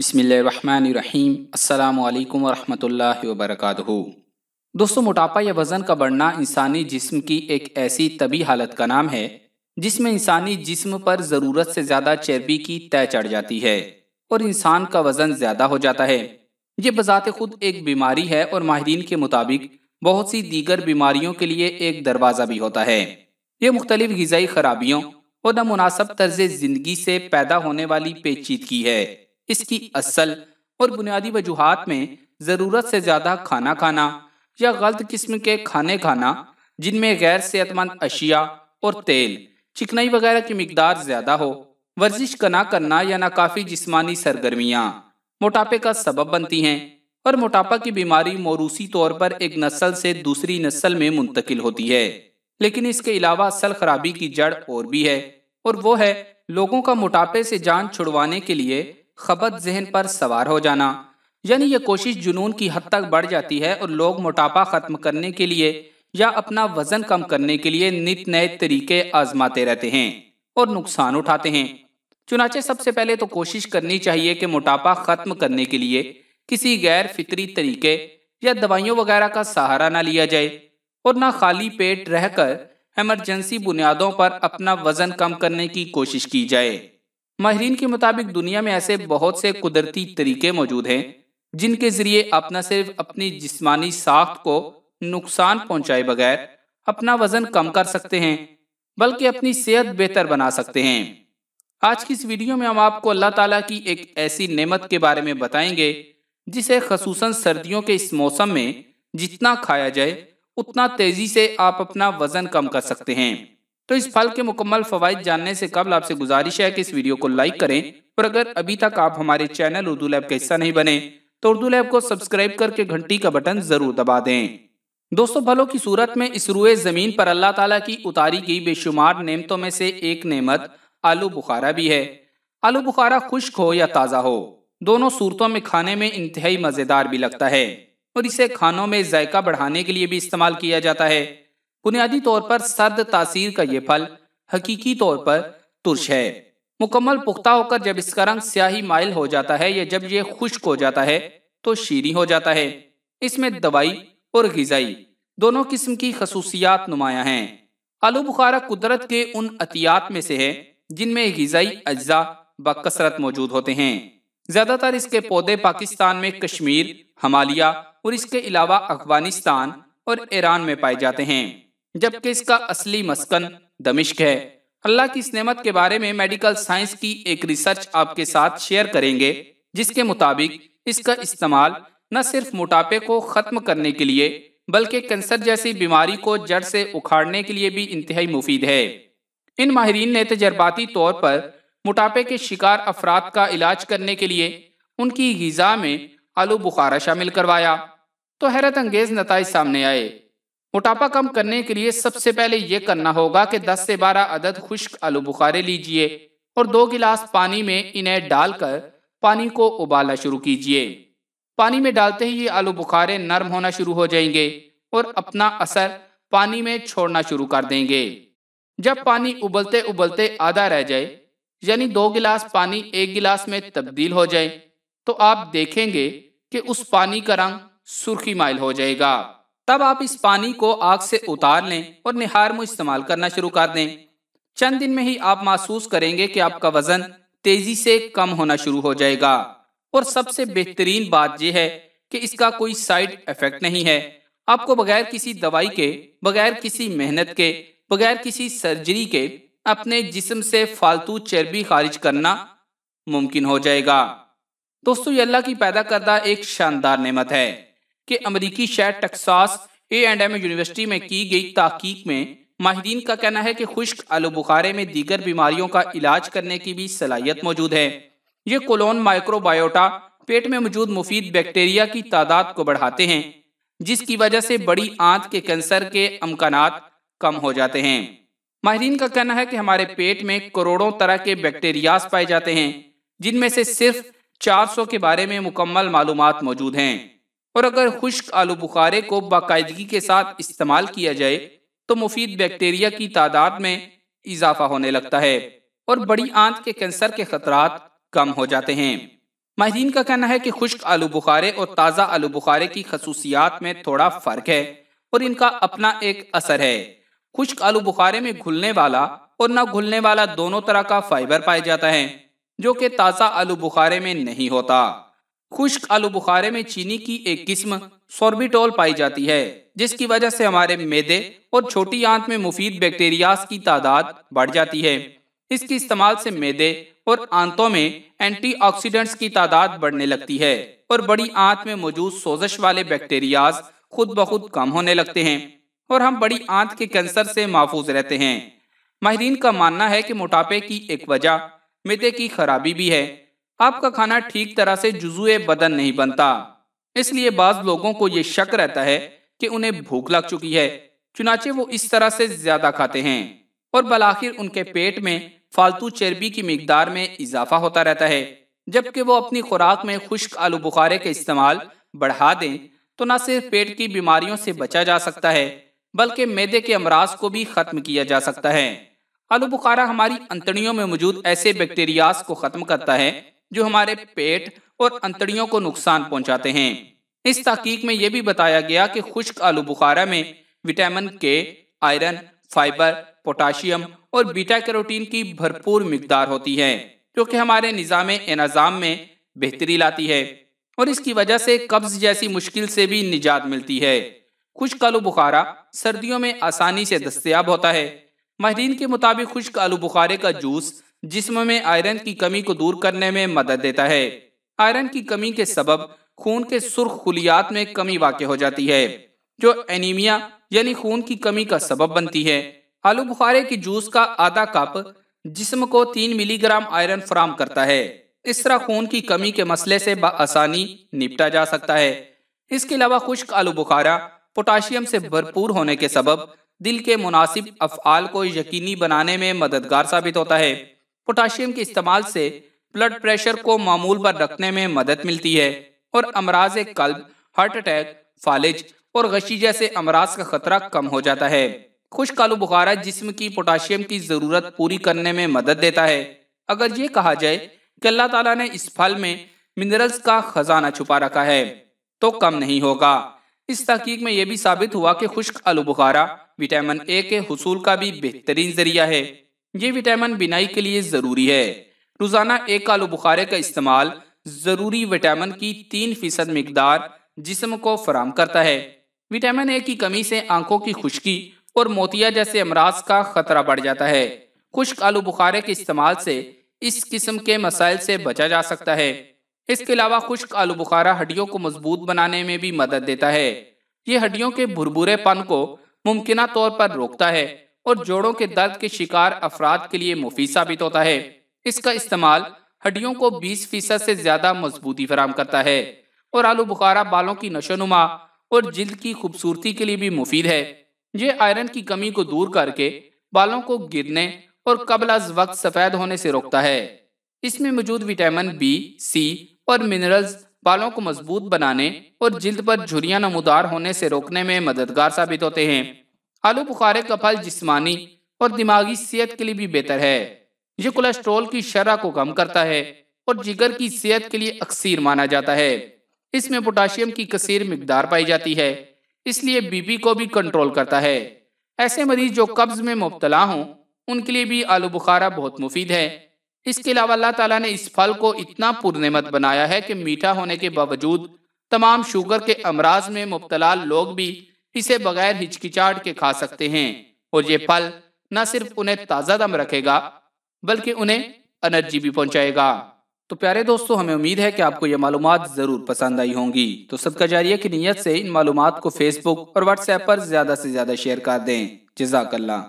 بسم اللہ الرحمن الرحیم۔ السلام علیکم ورحمۃ اللہ وبرکاتہ۔ دوستو، موٹاپا یا وزن کا بڑھنا انسانی جسم کی ایک ایسی طبی حالت کا نام ہے جس میں انسانی جسم پر ضرورت سے زیادہ چربی کی طے چڑھ جاتی ہے اور انسان کا وزن زیادہ ہو جاتا ہے۔ یہ بذات خود ایک بیماری ہے اور ماہرین کے مطابق بہت سی دیگر بیماریوں کے لیے ایک دروازہ بھی ہوتا ہے۔ یہ مختلف غذائی خرابیوں اور نامناسب طرز زندگی سے پیدا ہونے والی پیچیدگی ہے۔ اس کی اصل اور بنیادی وجوہات میں ضرورت سے زیادہ کھانا کھانا یا غلط قسم کے کھانے کھانا جن میں غیر صحت مند اشیاء اور تیل، چکنائی وغیرہ کی مقدار زیادہ ہو، ورزش نہ کرنا یا ناکافی جسمانی سرگرمیاں موٹاپے کا سبب بنتی ہیں، اور موٹاپا کی بیماری موروثی طور پر ایک نسل سے دوسری نسل میں منتقل ہوتی ہے۔ لیکن اس کے علاوہ اصل خرابی کی جڑ اور بھی ہے، اور وہ ہے لوگوں کا موٹاپے سے جان چھڑوانے کے لیے خبت ذہن پر سوار ہو جانا، یعنی یہ کوشش جنون کی حد تک بڑھ جاتی ہے اور لوگ موٹاپا ختم کرنے کے لیے یا اپنا وزن کم کرنے کے لیے نت نئے طریقے آزماتے رہتے ہیں اور نقصان اٹھاتے ہیں۔ چنانچہ سب سے پہلے تو کوشش کرنی چاہیے کہ موٹاپا ختم کرنے کے لیے کسی غیر فطری طریقے یا دوائیوں وغیرہ کا سہارا نہ لیا جائے اور نہ خالی پیٹ رہ کر ایمرجنسی بنیادوں پر اپنا وزن کم کرنے کی کوشش کی جائے۔ ماہرین کے مطابق دنیا میں ایسے بہت سے قدرتی طریقے موجود ہیں جن کے ذریعے آپ نہ صرف اپنی جسمانی ساخت کو نقصان پہنچائے بغیر اپنا وزن کم کر سکتے ہیں بلکہ اپنی صحت بہتر بنا سکتے ہیں۔ آج کی اس ویڈیو میں ہم آپ کو اللہ تعالیٰ کی ایک ایسی نعمت کے بارے میں بتائیں گے جسے خصوصاً سردیوں کے اس موسم میں جتنا کھایا جائے اتنا تیزی سے آپ اپنا وزن کم کر سکتے ہیں۔ تو اس پھل کے مکمل فوائد جاننے سے قبل آپ سے گزارش ہے کہ اس ویڈیو کو لائک کریں، اور اگر ابھی تک آپ ہمارے چینل اردو لیب کا حصہ نہیں بنے تو اردو لیب کو سبسکرائب کر کے گھنٹی کا بٹن ضرور دبا دیں۔ دوستو، پھلوں کی صورت میں اس روئے زمین پر اللہ تعالیٰ کی اتاری گئی بے شمار نعمتوں میں سے ایک نعمت آلو بخارا بھی ہے۔ آلو بخارا خشک ہو یا تازہ ہو، دونوں صورتوں میں کھانے میں انتہائی مزیدار بھی لگتا ہے، اور اسے کھانوں میں ذائقہ بڑھانے کے لیے بھی استعمال کیا جاتا ہے۔ بنیادی طور پر سرد تاثیر کا یہ پھل حقیقی طور پر ترش ہے۔ مکمل پختہ ہو کر جب اس کا رنگ سیاہی مائل ہو جاتا ہے یا جب یہ خشک ہو جاتا ہے تو شیریں ہو جاتا ہے۔ اس میں دوائی اور غذائی دونوں قسم کی خصوصیات نمایاں ہیں۔ آلو بخارا قدرت کے ان عطیات میں سے ہے جن میں غذائی اجزاء بکثرت موجود ہوتے ہیں۔ زیادہ تر اس کے پودے پاکستان میں کشمیر، ہمالیہ اور اس کے علاوہ افغانستان اور ایران میں پائے جاتے ہیں، جبکہ اس کا اصلی مسکن دمشق ہے۔ اللہ کی اس نعمت کے بارے میں میڈیکل سائنس کی ایک ریسرچ آپ کے ساتھ شیئر کریں گے جس کے مطابق اس کا استعمال نہ صرف موٹاپے کو ختم کرنے کے لیے بلکہ کینسر جیسی بیماری کو جڑ سے اکھاڑنے کے لیے بھی انتہائی مفید ہے۔ ان ماہرین نے تجرباتی طور پر موٹاپے کے شکار افراد کا علاج کرنے کے لیے ان کی غذا میں آلو بخارا شامل کروایا تو حیرت انگیز نتائج سامنے آئے۔ موٹاپا کم کرنے کے لیے سب سے پہلے یہ کرنا ہوگا کہ 10 سے 12 عدد خشک آلو بخارے لیجئے اور 2 گلاس پانی میں انہیں ڈال کر پانی کو ابالنا شروع کیجئے۔ پانی میں ڈالتے ہی یہ آلو بخارے نرم ہونا شروع ہو جائیں گے اور اپنا اثر پانی میں چھوڑنا شروع کر دیں گے۔ جب پانی ابلتے ابلتے آدھا رہ جائے، یعنی 2 گلاس پانی 1 گلاس میں تبدیل ہو جائے، تو آپ دیکھیں گے کہ اس پانی کا رنگ سرخی مائل ہو جائے گا۔ تب آپ اس پانی کو آگ سے اتار لیں اور نہار منہ استعمال کرنا شروع کر دیں۔ چند دن میں ہی آپ محسوس کریں گے کہ آپ کا وزن تیزی سے کم ہونا شروع ہو جائے گا، اور سب سے بہترین بات یہ ہے کہ اس کا کوئی سائیڈ ایفیکٹ نہیں ہے۔ آپ کو بغیر کسی دوائی کے، بغیر کسی محنت کے، بغیر کسی سرجری کے اپنے جسم سے فالتو چربی خارج کرنا ممکن ہو جائے گا۔ دوستو، یہ اللہ کی پیدا کردہ ایک شاندار نعمت ہے کہ امریکی شہر ٹیکساس A&M یونیورسٹی میں کی گئی تحقیق میں ماہرین کا کہنا ہے کہ خشک آلو بخارے میں دیگر بیماریوں کا علاج کرنے کی بھی صلاحیت موجود ہے۔ یہ کولون مائکرو بائیوٹا، پیٹ میں موجود مفید بیکٹیریا کی تعداد کو بڑھاتے ہیں، جس کی وجہ سے بڑی آنت کے کینسر کے امکانات کم ہو جاتے ہیں۔ ماہرین کا کہنا ہے کہ ہمارے پیٹ میں کروڑوں طرح کے بیکٹیریاز پائے جاتے ہیں، جن میں سے صرف 400 کے بارے میں مکمل معلومات موجود ہیں، اور اگر خشک آلو بخارے کو باقاعدگی کے ساتھ استعمال کیا جائے تو مفید بیکٹیریا کی تعداد میں اضافہ ہونے لگتا ہے اور بڑی آنت کے کینسر کے خطرات کم ہو جاتے ہیں۔ ماہرین کا کہنا ہے کہ خشک آلو بخارے اور تازہ آلو بخارے کی خصوصیات میں تھوڑا فرق ہے اور ان کا اپنا ایک اثر ہے۔ خشک آلو بخارے میں گھلنے والا اور نہ گھلنے والا دونوں طرح کا فائبر پایا جاتا ہے، جو کہ تازہ آلو بخارے میں نہیں ہوتا۔ خشک آلو بخارے میں چینی کی ایک قسم سوربیٹول پائی جاتی ہے، جس کی وجہ سے ہمارے معدے اور چھوٹی آنت میں مفید بیکٹیریاز کی تعداد بڑھ جاتی ہے۔ اس کے استعمال سے معدے اور آنتوں میں اینٹی آکسیڈنٹس کی تعداد بڑھنے لگتی ہے اور بڑی آنت میں موجود سوزش والے بیکٹیریاز خود بخود کم ہونے لگتے ہیں اور ہم بڑی آنت کے کینسر سے محفوظ رہتے ہیں۔ ماہرین کا ماننا ہے کہ موٹاپے کی ایک وجہ معدے کی خرابی بھی ہے۔ آپ کا کھانا ٹھیک طرح سے جزوء بدن نہیں بنتا، اس لیے بعض لوگوں کو یہ شک رہتا ہے کہ انہیں بھوک لگ چکی ہے، چنانچہ وہ اس طرح سے زیادہ کھاتے ہیں اور بالآخر ان کے پیٹ میں فالتو چربی کی مقدار میں اضافہ ہوتا رہتا ہے۔ جبکہ وہ اپنی خوراک میں خشک آلو بخارے کا استعمال بڑھا دیں تو نہ صرف پیٹ کی بیماریوں سے بچا جا سکتا ہے بلکہ معدے کے امراض کو بھی ختم کیا جا سکتا ہے۔ آلو بخارا ہماری انتڑیوں میں موجود ایسے بیکٹیریاز کو ختم کرتا ہے جو ہمارے پیٹ اور انتڑیوں کو نقصان پہنچاتے ہیں۔ اس تحقیق میں یہ بھی بتایا گیا کہ خشک آلو بخارا میں وٹامن کے، آئرن، فائبر، پوٹاشیم اور بیٹا کیروٹین کی بھرپور مقدار ہوتی ہے، جو کہ ہمارے نظام انعظام میں بہتری لاتی ہے اور اس کی وجہ سے قبض جیسی مشکل سے بھی نجات ملتی ہے۔ خشک آلو بخارا سردیوں میں آسانی سے دستیاب ہوتا ہے۔ ماہرین کے مطابق خشک آلو بخارے کا جوس جسم میں آئرن کی کمی کو دور کرنے میں مدد دیتا ہے۔ آئرن کی کمی کے سبب خون کے سرخ خلیات میں کمی واقع ہو جاتی ہے، جو اینیمیا یعنی خون کی کمی کا سبب بنتی ہے۔ آلو بخارے کی جوس کا آدھا کپ جسم کو 3 ملی گرام آئرن فراہم کرتا ہے۔ اس طرح خون کی کمی کے مسئلے سے بآسانی نپٹا جا سکتا ہے۔ اس کے علاوہ خشک آلو بخارا پوٹاشیم سے بھرپور ہونے کے سبب دل کے مناسب افعال کو یقینی بنانے میں مددگار ثابت ہوتا ہے۔ پوٹاشیم کے استعمال سے بلڈ پریشر کو معمول پر رکھنے میں مدد ملتی ہے اور امراض قلب، ہارٹ اٹیک، فالج اور غشی جیسے امراض کا خطرہ کم ہو جاتا ہے۔ خشک آلو بخارا جسم کی پوٹاشیم کی ضرورت پوری کرنے میں مدد دیتا ہے۔ اگر یہ کہا جائے کہ اللہ تعالیٰ نے اس پھل میں منرلز کا خزانہ چھپا رکھا ہے تو کم نہیں ہوگا۔ اس تحقیق میں یہ بھی ثابت ہوا کہ خشک آلو بخارا وٹامن اے کے حصول کا بھی بہترین ذریعہ ہے۔ یہ وٹامن بینائی کے لیے ضروری ہے۔ روزانہ ایک آلو بخارے کا استعمال ضروری وٹامن کی 3% مقدار جسم کو فراہم کرتا ہے۔ وٹامن اے کی کمی سے آنکھوں کی خشکی اور موتیا جیسے امراض کا خطرہ بڑھ جاتا ہے۔ خشک آلو بخارے کے استعمال سے اس قسم کے مسائل سے بچا جا سکتا ہے۔ اس کے علاوہ خشک آلو بخارا ہڈیوں کو مضبوط بنانے میں بھی مدد دیتا ہے۔ یہ ہڈیوں کے بھربھرے پن کو ممکنہ طور پر روکتا ہے اور جوڑوں کے درد کے شکار افراد کے لیے مفید ثابت ہوتا ہے۔ اس کا استعمال ہڈیوں کو 20% سے زیادہ مضبوطی فراہم کرتا ہے اور آلو بخارا بالوں کی نشو و نما اور جلد کی خوبصورتی کے لیے بھی مفید ہے۔ یہ آئرن کی کمی کو دور کر کے بالوں کو گرنے اور قبل از وقت سفید ہونے سے روکتا ہے۔ اس میں موجود وٹامن بی، سی اور منرلز بالوں کو مضبوط بنانے اور جلد پر جھریاں نمودار ہونے سے روکنے میں مددگار ثابت ہوتے ہیں۔ آلو بخارے کا پھل جسمانی اور دماغی صحت کے لیے بھی بہتر ہے۔ یہ کولیسٹرول کی شرح کو کم کرتا ہے اور جگر کی صحت کے لیے اکسیر مانا جاتا ہے۔ اس میں پوٹاشیم کی کثیر مقدار پائی جاتی ہے، اس لیے بی پی کو بھی کنٹرول کرتا ہے۔ ایسے مریض جو قبض میں مبتلا ہوں ان کے لیے بھی آلو بخارا بہت مفید ہے۔ اس کے علاوہ اللہ تعالیٰ نے اس پھل کو اتنا پرنعمت بنایا ہے کہ میٹھا ہونے کے باوجود تمام شوگر کے امراض میں مبتلا لوگ بھی اسے بغیر ہچکچاہٹ کے کھا سکتے ہیں اور یہ پھل نہ صرف انہیں تازہ دم رکھے گا بلکہ انہیں انرجی بھی پہنچائے گا۔ تو پیارے دوستو، ہمیں امید ہے کہ آپ کو یہ معلومات ضرور پسند آئی ہوں گی۔ تو صدقہ جاریہ کی نیت سے ان معلومات کو فیس بک اور واٹس ایپ پر زیادہ سے زیادہ شیئر کر دیں۔ جزاک اللہ۔